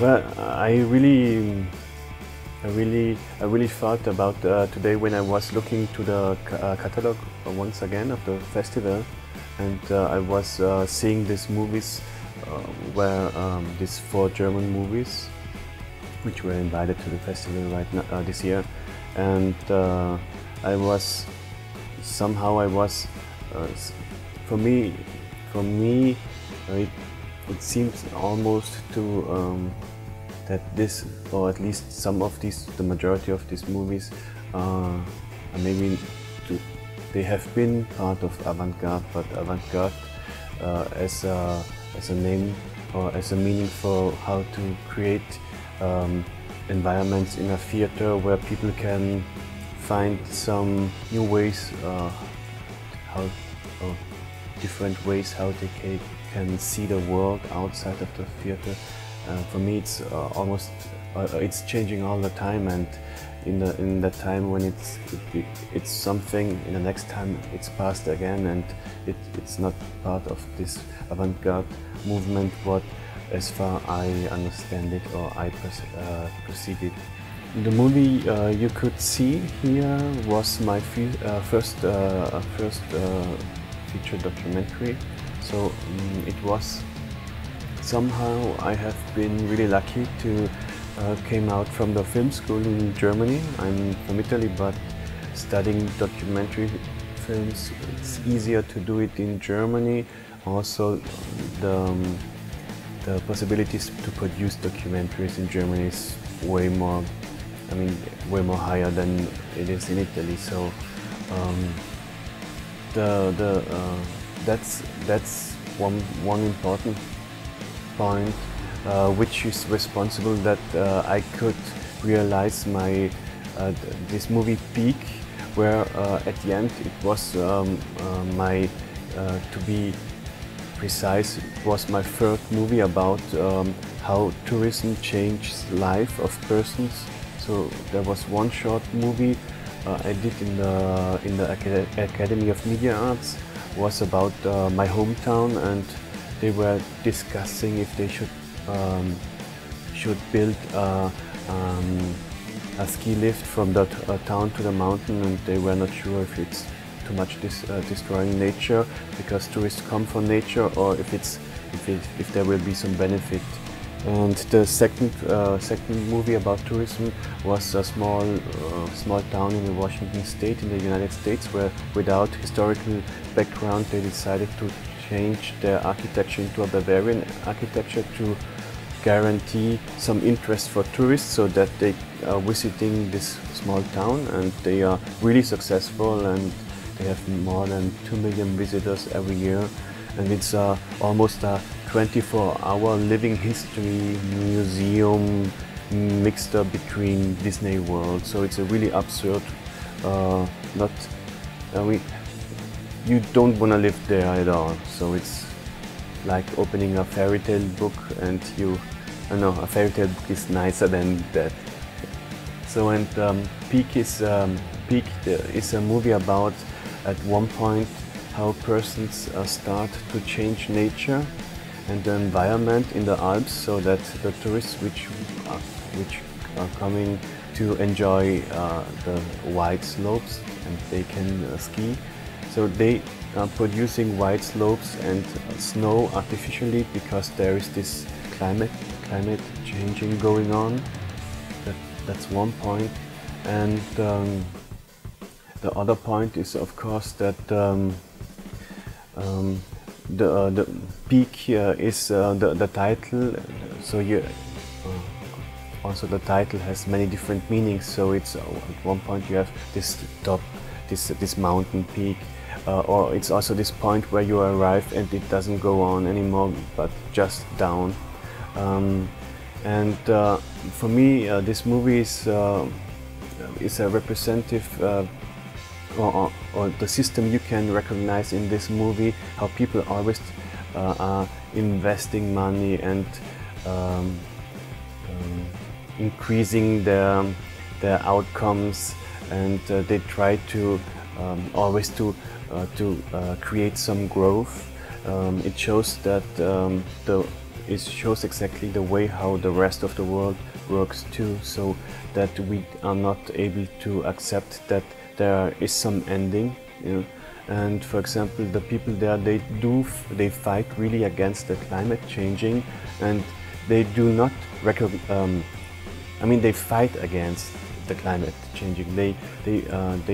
Well, I really thought about today when I was looking to the catalog once again of the festival, and I was seeing these movies, where these 4 German movies, which were invited to the festival right now, this year, and I was somehow I was for me it seems almost to that this, or at least some of these, the majority of these movies, maybe they have been part of avant-garde, but avant-garde as a name or as a meaning for how to create environments in a theater where people can find some new ways, different ways how they can see the world outside of the theater. For me, it's almost it's changing all the time, and in that time when it's something, in the next time it's past again, and it's not part of this avant-garde movement. What, as far I understand it or I perceive it. The movie you could see here was my first feature documentary. So it was somehow I have been really lucky to came out from the film school in Germany. I'm from Italy, but studying documentary films, it's easier to do it in Germany. Also, the possibilities to produce documentaries in Germany is way more, way more higher than it is in Italy. So that's one important point, which is responsible that I could realize my this movie Peak, where at the end it was my to be precise, it was my third movie about how tourism changes life of persons. So there was one short movie I did in the Academy of Media Arts, was about my hometown, and they were discussing if they should build a ski lift from the town to the mountain, and they were not sure if it's too much destroying nature because tourists come for nature, or if there will be some benefit. And the second movie about tourism was a small town in Washington State in the United States, where without historical background they decided to change their architecture into a Bavarian architecture to guarantee some interest for tourists, so that they are visiting this small town, and they are really successful, and they have more than 2 million visitors every year, and it's almost a 24-hour living history museum mixed up between Disney World. So it's a really absurd, you don't want to live there at all. So it's like opening a fairy tale book, and a fairy tale book is nicer than that. So, and Peak is a movie about, at one point, how persons start to change nature and the environment in the Alps, so that the tourists which are coming to enjoy the wide slopes, and they can ski. So they are producing wide slopes and snow artificially, because there is this climate changing going on. That's one point. And the other point is, of course, that the Peak here is the title. So also the title has many different meanings. So it's at one point you have this top, this mountain peak, or it's also this point where you arrive and it doesn't go on anymore, but just down. For me, this movie is a representative, or the system you can recognize in this movie, how people always are investing money and increasing their outcomes, and they try to always to create some growth. It shows that it shows exactly the way how the rest of the world works too, so that we are not able to accept that there is some ending, you know. And for example, the people there, they fight really against the climate changing, and they do not I mean, they fight against the climate changing. They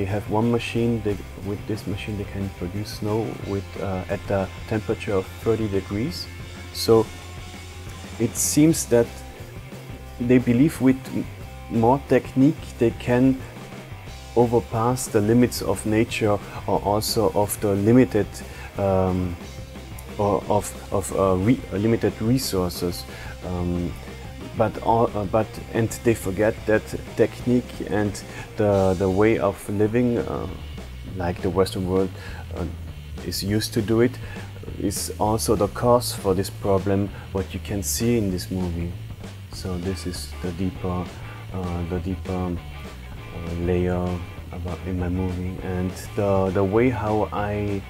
have one machine. With this machine, they can produce snow with at a temperature of 30 degrees. So it seems that they believe with more technique they can overpass the limits of nature, or also of the limited or of limited resources. But they forget that technique and the way of living, like the Western world is used to do it, is also the cause for this problem. What you can see in this movie. So this is the deeper layer in my movie, and the way how I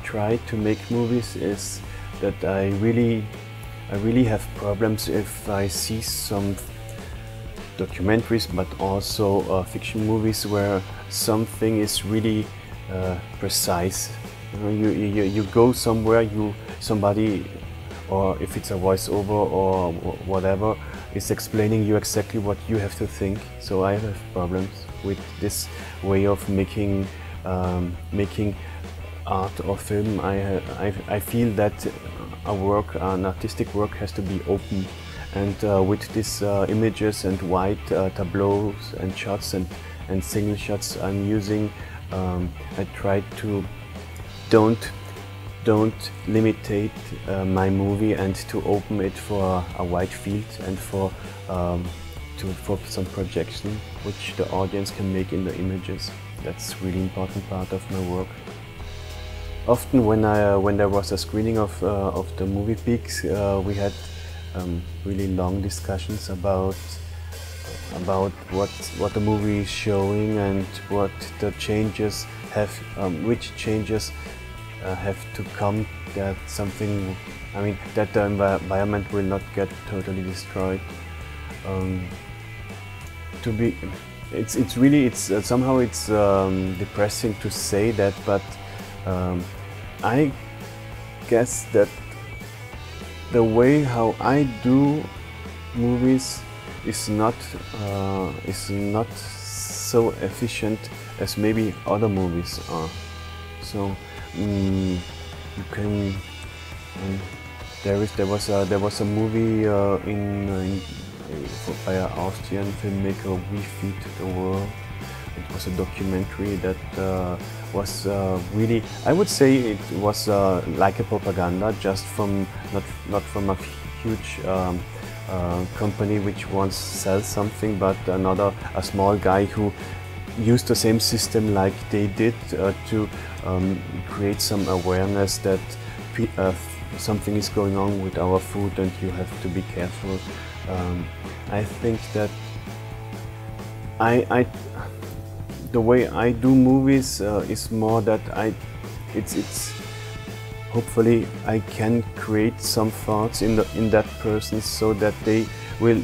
try to make movies is that I really have problems if I see some documentaries, but also fiction movies where something is really precise. You go somewhere, somebody, or if it's a voiceover or whatever, is explaining you exactly what you have to think. So I have problems with this way of making art or film. I feel that an artistic work has to be open, and with these images and white tableaus and shots and single shots I'm using, I try to don't limitate my movie, and to open it for a wide field and for some projection which the audience can make in the images. That's really important part of my work. Often when there was a screening of the movie Peaks, we had really long discussions about what the movie is showing, and what the changes have, which changes have to come, that something, I mean, that the environment will not get totally destroyed. Somehow it's depressing to say that, but I guess that the way how I do movies is not so efficient as maybe other movies are. So you can. There was a movie by an Austrian filmmaker, We Feed the World. It was a documentary that was really, I would say it was like a propaganda, just from not from a huge company which wants to sell something, but a small guy who used the same system like they did to create some awareness that something is going on with our food and you have to be careful. I think that the way I do movies is more that it's hopefully I can create some thoughts in that person, so that they will,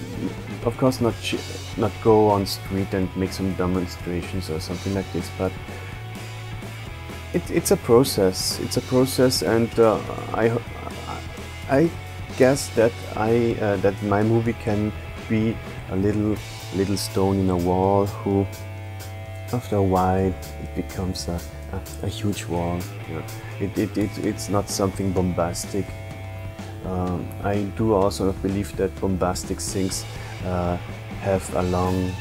of course, not go on street and make some demonstrations or something like this, but it's a process. It's a process, and I guess that that my movie can be a little stone in a wall who, after a while, it becomes a huge wall. It's not something bombastic. I do also not believe that bombastic things have a long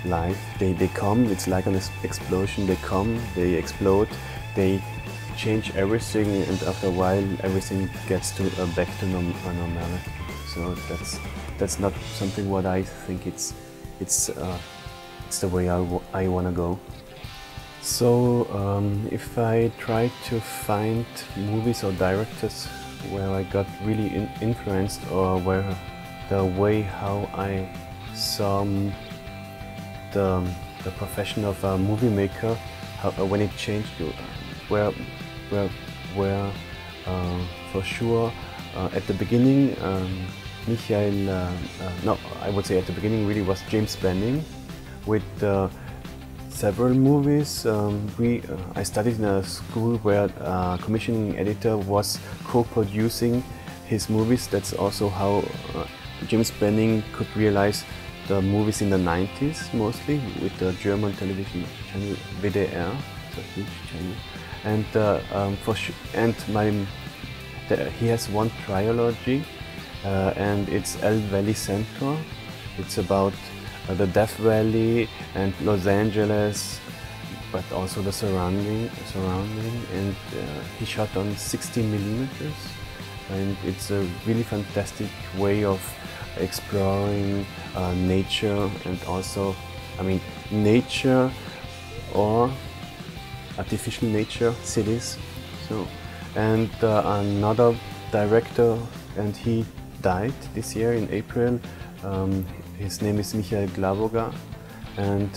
life. They come, it's like an explosion. They come, they explode, they change everything, and after a while everything gets back to normality. So that's not something what I think it's the way I want to go. So if I try to find movies or directors where I got really influenced, or where the way how I saw the profession of a movie maker, when it changed, where for sure At the beginning, I would say at the beginning really was James Benning with several movies. I studied in a school where a commissioning editor was co-producing his movies. That's also how James Benning could realize the movies in the 90s, mostly with the German television channel WDR, it's a huge channel. And he has one trilogy, and it's El Valley Center. It's about the Death Valley and Los Angeles, but also the surrounding. And he shot on 60 millimeters, and it's a really fantastic way of exploring nature, and also, I mean, nature or artificial nature, cities. So, and another director, and he died this year in April. His name is Michael Glavoga, and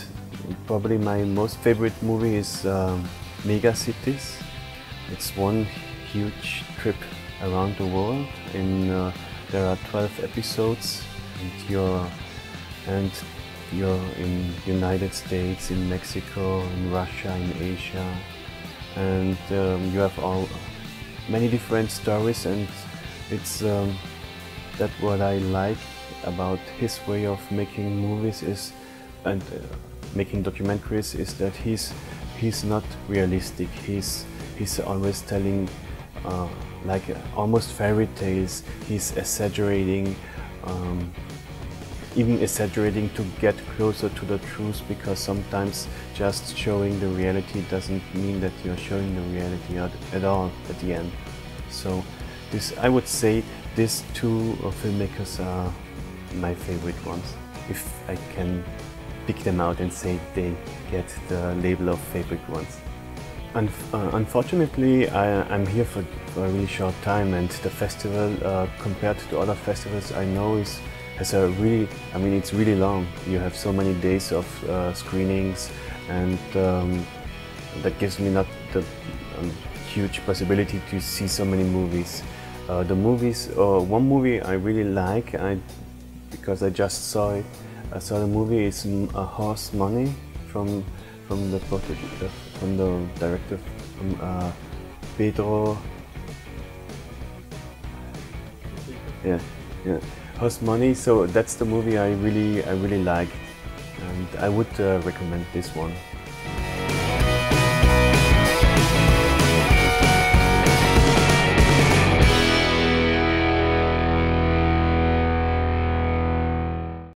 probably my most favorite movie is Mega Cities. It's one huge trip around the world. There are 12 episodes, and you're in United States, in Mexico, in Russia, in Asia, and you have many different stories, and it's that what I like about his way of making movies and making documentaries is that he's not realistic. He's always telling like almost fairy tales. He's exaggerating, even exaggerating to get closer to the truth, because sometimes just showing the reality doesn't mean that you're showing the reality at all at the end. So I would say these two filmmakers are my favorite ones. If I can pick them out and say they get the label of favorite ones. Unfortunately, I'm here for a really short time, and the festival, compared to other festivals I know, it's really long. You have so many days of screenings, and that gives me not the huge possibility to see so many movies. One movie I really like, because I just saw it. I saw the movie is Horse Money from the director, Pedro. Yeah. Horse Money. So that's the movie I really like, and I would recommend this one.